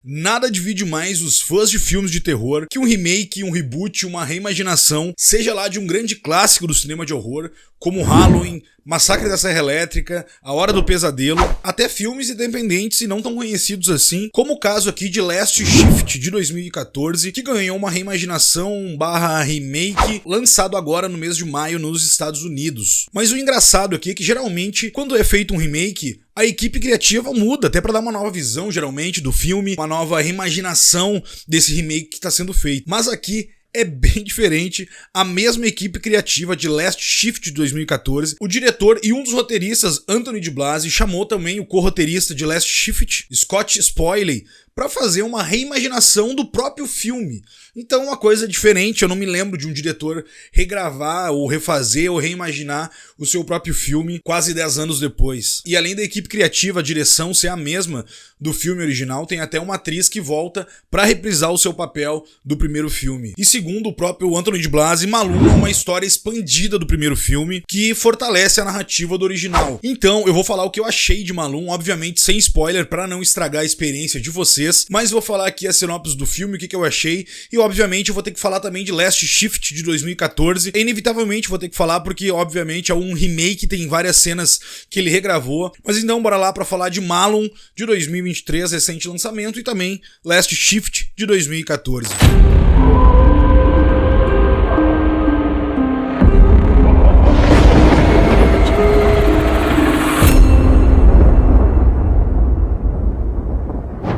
Nada divide mais os fãs de filmes de terror que um remake, um reboot, uma reimaginação, seja lá de um grande clássico do cinema de horror, como Halloween, Massacre da Serra Elétrica, A Hora do Pesadelo, até filmes independentes e não tão conhecidos assim, como o caso aqui de Last Shift, de 2014, que ganhou uma reimaginação / remake, lançado agora no mês de maio nos Estados Unidos. Mas o engraçado aqui é que geralmente, quando é feito um remake, a equipe criativa muda, até para dar uma nova visão, geralmente, do filme, uma nova reimaginação desse remake que está sendo feito. Mas aqui é bem diferente, a mesma equipe criativa de Last Shift de 2014, o diretor e um dos roteiristas, Anthony de Blasi, chamou também o co-roteirista de Last Shift, Scott Spoiley, para fazer uma reimaginação do próprio filme. Então uma coisa diferente, eu não me lembro de um diretor regravar ou refazer ou reimaginar o seu próprio filme quase 10 anos depois. E além da equipe criativa, a direção ser a mesma do filme original, tem até uma atriz que volta para reprisar o seu papel do primeiro filme. E segundo o próprio Anthony de Blasi, Malum é uma história expandida do primeiro filme que fortalece a narrativa do original. Então eu vou falar o que eu achei de Malum, obviamente sem spoiler para não estragar a experiência de vocês, mas vou falar aqui a sinopse do filme, o que eu achei, e obviamente eu vou ter que falar também de Last Shift de 2014, e inevitavelmente vou ter que falar porque obviamente é um remake, tem várias cenas que ele regravou, mas então bora lá para falar de Malum de 2023, recente lançamento, e também Last Shift de 2014.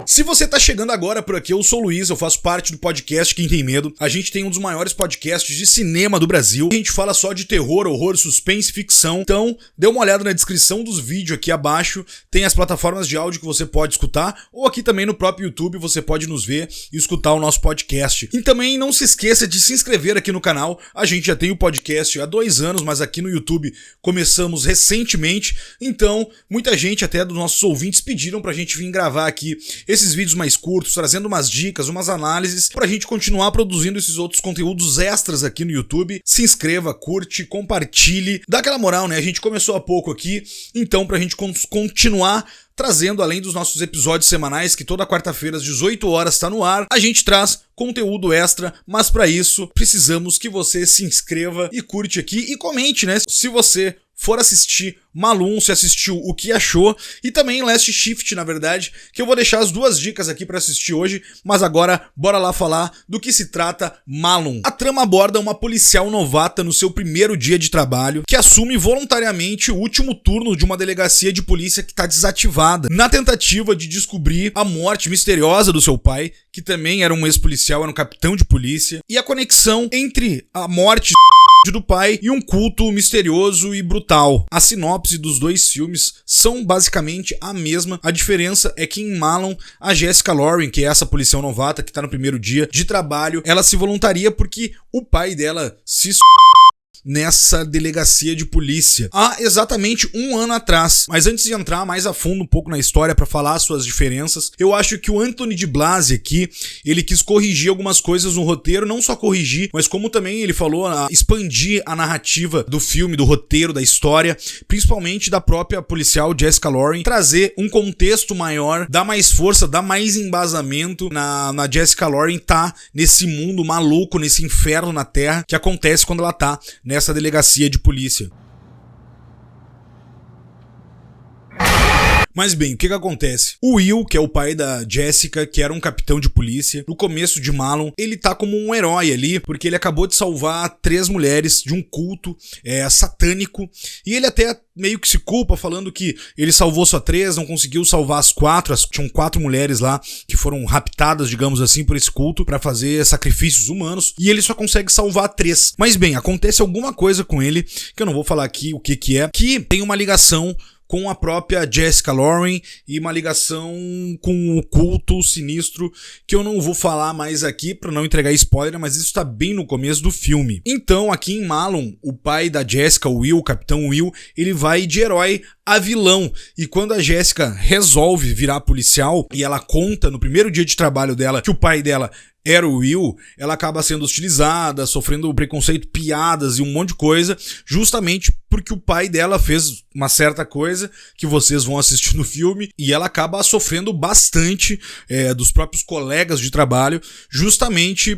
Se você tá chegando agora por aqui, eu sou o Luiz, eu faço parte do podcast Quem Tem Medo. A gente tem um dos maiores podcasts de cinema do Brasil. A gente fala só de terror, horror, suspense e ficção. Então, dê uma olhada na descrição dos vídeos aqui abaixo. Tem as plataformas de áudio que você pode escutar, ou aqui também no próprio YouTube você pode nos ver e escutar o nosso podcast. E também não se esqueça de se inscrever aqui no canal. A gente já tem o podcast há 2 anos, mas aqui no YouTube começamos recentemente. Então, muita gente, até dos nossos ouvintes, pediram pra gente vir gravar aqui esses vídeos mais curtos, trazendo umas dicas, umas análises, pra gente continuar produzindo esses outros conteúdos extras aqui no YouTube. Se inscreva, curte, compartilhe, dá aquela moral, né? A gente começou há pouco aqui, então pra gente continuar trazendo, além dos nossos episódios semanais, que toda quarta-feira às 18 horas está no ar, a gente traz conteúdo extra, mas para isso precisamos que você se inscreva e curte aqui e comente, né? Se você for assistir Malum, se assistiu, o que achou, e também Last Shift, na verdade, que eu vou deixar as 2 dicas aqui para assistir hoje, mas agora bora lá falar do que se trata Malum. A trama aborda uma policial novata no seu primeiro dia de trabalho, que assume voluntariamente o último turno de uma delegacia de polícia que está desativada, na tentativa de descobrir a morte misteriosa do seu pai, que também era um ex-policial, era um capitão de polícia, e a conexão entre a morte do pai e um culto misterioso e brutal. A sinopse dos 2 filmes são basicamente a mesma. A diferença é que em Malum, a Jessica Lauren, que é essa policial novata que tá no primeiro dia de trabalho, ela se voluntaria porque o pai dela se nessa delegacia de polícia há exatamente 1 ano atrás. Mas antes de entrar mais a fundo um pouco na história para falar as suas diferenças, eu acho que o Anthony de Blasi aqui, ele quis corrigir algumas coisas no roteiro, não só corrigir, mas como também ele falou, expandir a narrativa do filme, do roteiro, da história, principalmente da própria policial Jessica Lauren, trazer um contexto maior, dar mais força, dar mais embasamento na Jessica Lauren tá nesse mundo maluco, nesse inferno na Terra que acontece quando ela tá nessa delegacia de polícia. Mas bem, o que acontece? O Will, que é o pai da Jessica, que era um capitão de polícia, no começo de Malum, ele tá como um herói ali, porque ele acabou de salvar 3 mulheres de um culto satânico, e ele até meio que se culpa, falando que ele salvou só 3, não conseguiu salvar as 4, tinham 4 mulheres lá que foram raptadas, digamos assim, por esse culto, pra fazer sacrifícios humanos, e ele só consegue salvar 3. Mas bem, acontece alguma coisa com ele, que eu não vou falar aqui o que é, que tem uma ligação com a própria Jessica Lauren e uma ligação com o culto sinistro que eu não vou falar mais aqui para não entregar spoiler, mas isso tá bem no começo do filme. Então, aqui em Malum, o pai da Jessica, o Will, o capitão Will, ele vai de herói a vilão. E quando a Jessica resolve virar policial e ela conta no primeiro dia de trabalho dela que o pai dela Arrow Will, ela acaba sendo hostilizada, sofrendo preconceito, piadas e um monte de coisa, justamente porque o pai dela fez uma certa coisa que vocês vão assistir no filme, e ela acaba sofrendo bastante dos próprios colegas de trabalho, justamente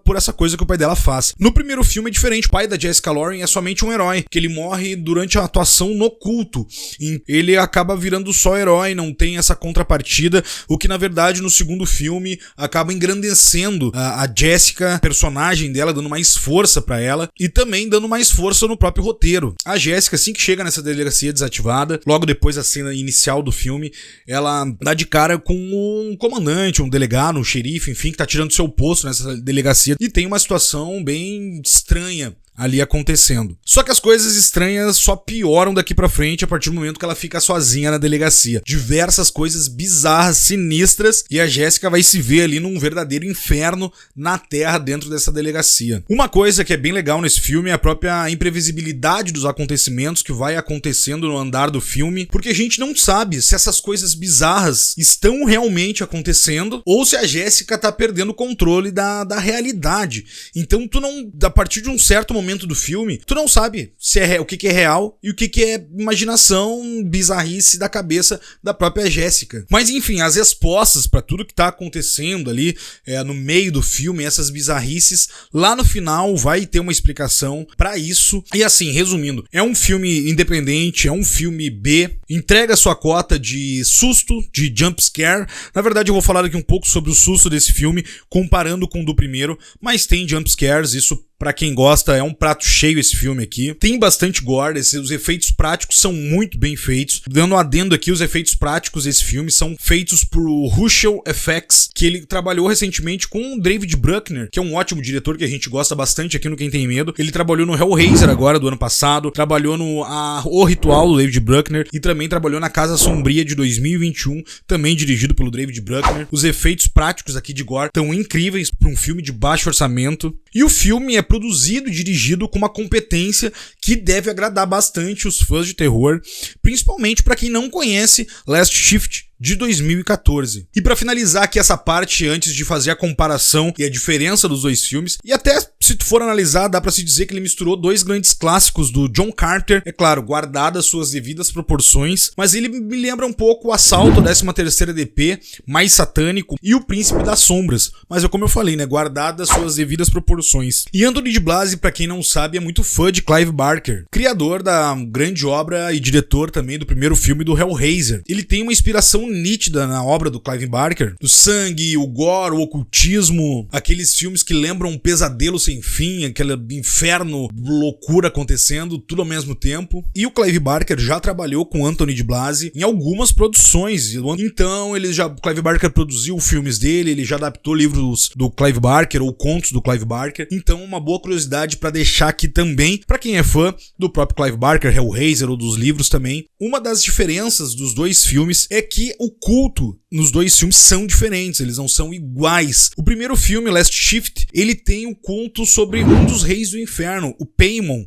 por essa coisa que o pai dela faz. No primeiro filme é diferente, o pai da Jessica Lauren é somente um herói, que ele morre durante a atuação no culto, e ele acaba virando só herói, não tem essa contrapartida, o que na verdade no segundo filme acaba engrandecendo a Jessica, personagem dela, dando mais força pra ela, e também dando mais força no próprio roteiro. A Jessica, assim que chega nessa delegacia desativada, logo depois da cena inicial do filme, ela dá de cara com um comandante, um delegado, um xerife, enfim, que tá tirando seu posto nessa delegacia, e tem uma situação bem estranha ali acontecendo. Só que as coisas estranhas só pioram daqui pra frente a partir do momento que ela fica sozinha na delegacia. Diversas coisas bizarras, sinistras, e a Jéssica vai se ver ali num verdadeiro inferno na Terra dentro dessa delegacia. Uma coisa que é bem legal nesse filme é a própria imprevisibilidade dos acontecimentos que vai acontecendo no andar do filme, porque a gente não sabe se essas coisas bizarras estão realmente acontecendo ou se a Jéssica tá perdendo o controle da realidade. Então tu não, a partir de um certo momento do filme, tu não sabe se o que é real e o que é imaginação, bizarrice da cabeça da própria Jéssica. Mas enfim, as respostas para tudo que tá acontecendo ali no meio do filme, essas bizarrices, lá no final vai ter uma explicação para isso. E assim, resumindo, é um filme independente, é um filme B, entrega sua cota de susto, de jump scare. Na verdade eu vou falar aqui um pouco sobre o susto desse filme, comparando com o do primeiro, mas tem jump scares, isso pra quem gosta, é um prato cheio esse filme aqui. Tem bastante gore, os efeitos práticos são muito bem feitos. Dando um adendo aqui, os efeitos práticos desse filme são feitos por Russell FX, que ele trabalhou recentemente com o David Bruckner, que é um ótimo diretor que a gente gosta bastante aqui no Quem Tem Medo. Ele trabalhou no Hellraiser agora, do ano passado, trabalhou no O Ritual, do David Bruckner, e também trabalhou na Casa Sombria de 2021, também dirigido pelo David Bruckner. Os efeitos práticos aqui de gore estão incríveis para um filme de baixo orçamento. E o filme é produzido e dirigido com uma competência que deve agradar bastante os fãs de terror, principalmente para quem não conhece Last Shift de 2014. E para finalizar aqui essa parte, antes de fazer a comparação e a diferença dos dois filmes, e até se tu for analisar, dá pra se dizer que ele misturou dois grandes clássicos do John Carter, é claro, guardadas suas devidas proporções, mas ele me lembra um pouco o Assalto, 13ª DP, mais satânico, e o Príncipe das Sombras, mas é como eu falei, né, guardadas suas devidas proporções. E Anthony de Blasi, pra quem não sabe, é muito fã de Clive Barker, criador da grande obra e diretor também do primeiro filme do Hellraiser. Ele tem uma inspiração nítida na obra do Clive Barker, do sangue, o gore, o ocultismo, aqueles filmes que lembram um pesadelo sem fim, aquele inferno, loucura acontecendo, tudo ao mesmo tempo. E o Clive Barker já trabalhou com Anthony de Blasi em algumas produções, então o Clive Barker produziu filmes dele, ele já adaptou livros do Clive Barker ou contos do Clive Barker, então uma boa curiosidade pra deixar aqui também, pra quem é fã do próprio Clive Barker, Hellraiser ou dos livros também. Uma das diferenças dos dois filmes é que o culto nos dois filmes são diferentes, eles não são iguais. O primeiro filme, Last Shift, ele tem um culto sobre um dos reis do inferno, o Paimon,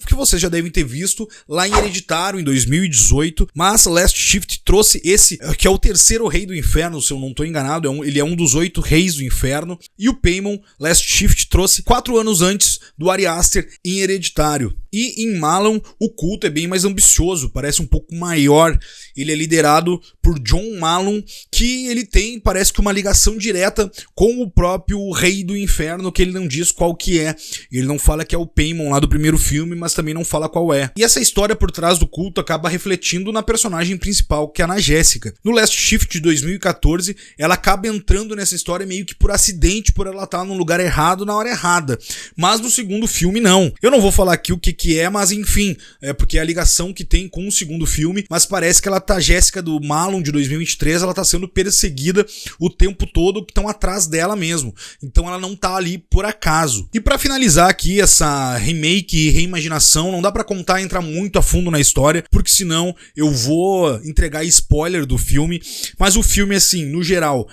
que vocês já devem ter visto lá em Hereditário, em 2018, mas Last Shift trouxe esse, que é o terceiro rei do inferno, se eu não estou enganado, ele é um dos 8 reis do inferno, e o Paimon, Last Shift, trouxe 4 anos antes do Ari Aster em Hereditário. E em Malon, o culto é bem mais ambicioso, parece um pouco maior. Ele é liderado por John Malon, que ele tem, parece que uma ligação direta com o próprio Rei do Inferno, que ele não diz qual que é. Ele não fala que é o Paimon lá do primeiro filme, mas também não fala qual é. E essa história por trás do culto acaba refletindo na personagem principal, que é a Ana Jéssica. No Last Shift de 2014, ela acaba entrando nessa história meio que por acidente, por ela estar no lugar errado, na hora errada. Mas no segundo filme, não. Eu não vou falar aqui o que é, mas enfim, é porque é a ligação que tem com o segundo filme, mas parece que ela tá, Jéssica do Malon de 2023, ela tá sendo perseguida o tempo todo, que estão atrás dela mesmo. Então ela não tá ali por acaso. E pra finalizar aqui essa remake e reimaginação, não dá pra contar e entrar muito a fundo na história, porque senão eu vou entregar spoiler do filme, mas o filme assim, no geral,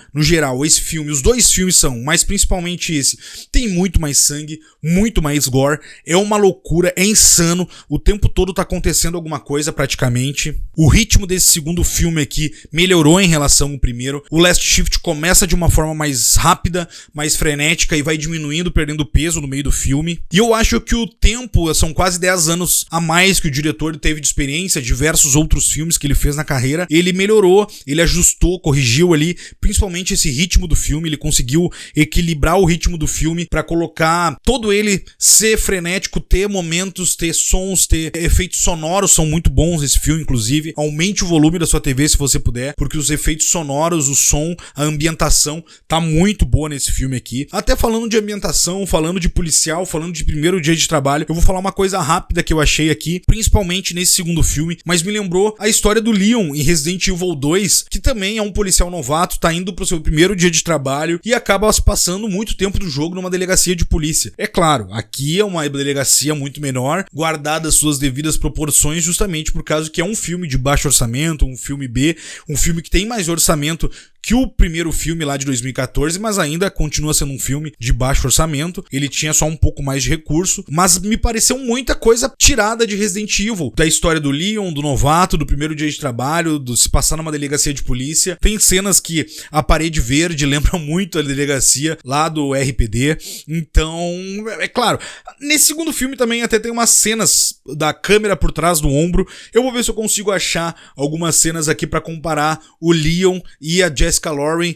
esse filme, os dois filmes são, mas principalmente esse, tem muito mais sangue, muito mais gore, é uma loucura, é insano, o tempo todo tá acontecendo alguma coisa praticamente. O ritmo desse segundo filme aqui melhorou em relação ao primeiro. O Last Shift começa de uma forma mais rápida, mais frenética e vai diminuindo, perdendo peso no meio do filme. E eu acho que o tempo, são quase 10 anos a mais que o diretor teve de experiência, diversos outros filmes que ele fez na carreira. Ele melhorou, ele ajustou, corrigiu ali, principalmente esse ritmo do filme, ele conseguiu equilibrar o ritmo do filme pra colocar todo ele ser frenético, ter momentos, ter sons, ter efeitos sonoros, são muito bons esse filme, inclusive. Aumente o volume da sua TV se você puder, porque os efeitos sonoros, o som, a ambientação tá muito boa nesse filme aqui. Até falando de ambientação, falando de policial, falando de primeiro dia de trabalho, eu vou falar uma coisa rápida que eu achei aqui, principalmente nesse segundo filme, mas me lembrou a história do Leon em Resident Evil 2, que também é um policial novato, tá indo pro seu primeiro dia de trabalho e acaba passando muito tempo do jogo numa delegacia de polícia. É claro, aqui é uma delegacia muito menor, guardadas suas devidas proporções, justamente por causa que é um filme de baixo orçamento, um filme B, um filme que tem mais orçamento que o primeiro filme lá de 2014, mas ainda continua sendo um filme de baixo orçamento. Ele tinha só um pouco mais de recurso, mas me pareceu muita coisa tirada de Resident Evil, da história do Leon, do novato, do primeiro dia de trabalho, do se passar numa delegacia de polícia. Tem cenas que a parede verde lembra muito a delegacia lá do RPD. Então, é claro, nesse segundo filme também até tem umas cenas da câmera por trás do ombro. Eu vou ver se eu consigo achar algumas cenas aqui pra comparar o Leon e a Jessica Lauren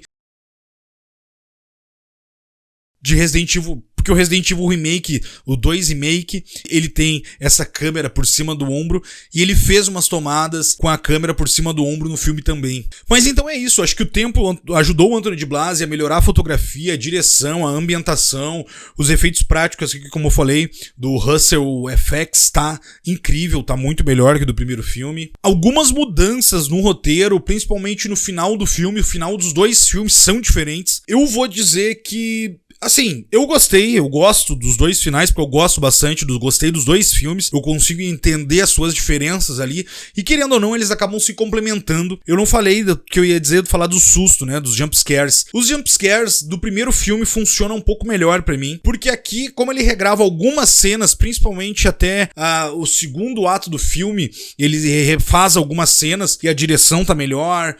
de Resident Evil, porque o Resident Evil Remake, o 2 Remake, ele tem essa câmera por cima do ombro e ele fez umas tomadas com a câmera por cima do ombro no filme também. Mas então é isso, acho que o tempo ajudou o Anthony de Blasi a melhorar a fotografia, a direção, a ambientação, os efeitos práticos, que como eu falei, do Russell FX tá incrível, tá muito melhor que do primeiro filme. Algumas mudanças no roteiro, principalmente no final do filme, o final dos dois filmes são diferentes. Eu vou dizer que assim, eu gosto dos dois finais, porque eu gosto bastante, gostei dos dois filmes, eu consigo entender as suas diferenças ali, e querendo ou não, eles acabam se complementando. Eu não falei do que eu ia dizer, falar do susto, né, dos jump scares. Os jump scares do primeiro filme funcionam um pouco melhor pra mim, porque aqui, como ele regrava algumas cenas, principalmente até o segundo ato do filme, ele refaz algumas cenas, e a direção tá melhor,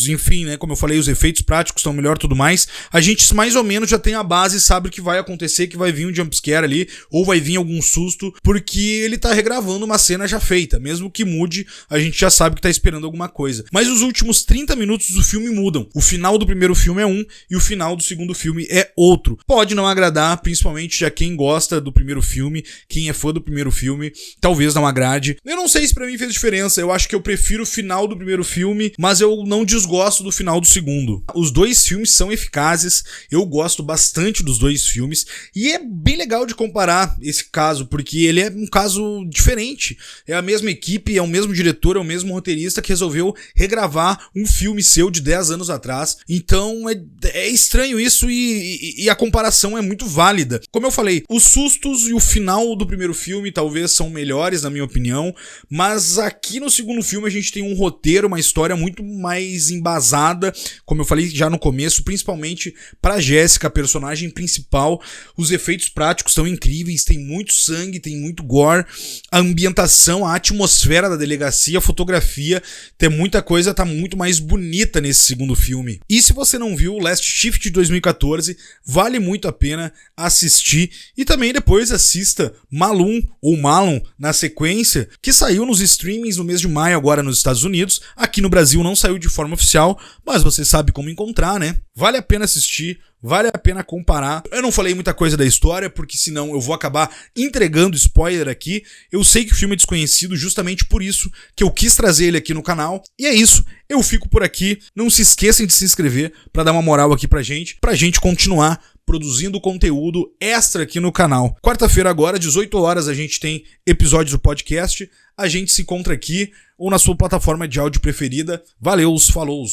enfim, né, como eu falei, os efeitos práticos estão melhor, tudo mais. A gente mais ou menos já tem a base, sabe o que vai acontecer, que vai vir um jumpscare ali, ou vai vir algum susto, porque ele tá regravando uma cena já feita. Mesmo que mude, a gente já sabe que tá esperando alguma coisa. Mas os últimos 30 minutos do filme mudam. O final do primeiro filme é um, e o final do segundo filme é outro. Pode não agradar, principalmente já quem gosta do primeiro filme, quem é fã do primeiro filme, talvez não agrade. Eu não sei se pra mim fez diferença, eu acho que eu prefiro o final do primeiro filme, mas eu não desgosto do final do segundo. Os dois filmes são eficazes, eu gosto bastante dos dois filmes, e é bem legal de comparar esse caso, porque ele é um caso diferente. É a mesma equipe, é o mesmo diretor, é o mesmo roteirista que resolveu regravar um filme seu de 10 anos atrás. Então é estranho isso, e a comparação é muito válida. Como eu falei, os sustos e o final do primeiro filme talvez são melhores, na minha opinião, mas aqui no segundo filme a gente tem um roteiro, uma história muito mais embasada, como eu falei já no começo, principalmente pra Jéssica, a personagem principal. Os efeitos práticos estão incríveis, tem muito sangue, tem muito gore, a ambientação, a atmosfera da delegacia, a fotografia, tem muita coisa, tá muito mais bonita nesse segundo filme. E se você não viu o Last Shift de 2014, vale muito a pena assistir, e também depois assista Malum ou Malum na sequência, que saiu nos streamings no mês de maio agora nos Estados Unidos. Aqui no Brasil não saiu de forma oficial, mas você sabe como encontrar, né? Vale a pena assistir, vale a pena comparar. Eu não falei muita coisa da história, porque senão eu vou acabar entregando spoiler aqui. Eu sei que o filme é desconhecido, justamente por isso que eu quis trazer ele aqui no canal. E é isso, eu fico por aqui. Não se esqueçam de se inscrever pra dar uma moral aqui pra gente continuar produzindo conteúdo extra aqui no canal. Quarta-feira agora, 18 horas, a gente tem episódios do podcast. A gente se encontra aqui ou na sua plataforma de áudio preferida. Valeus, falou!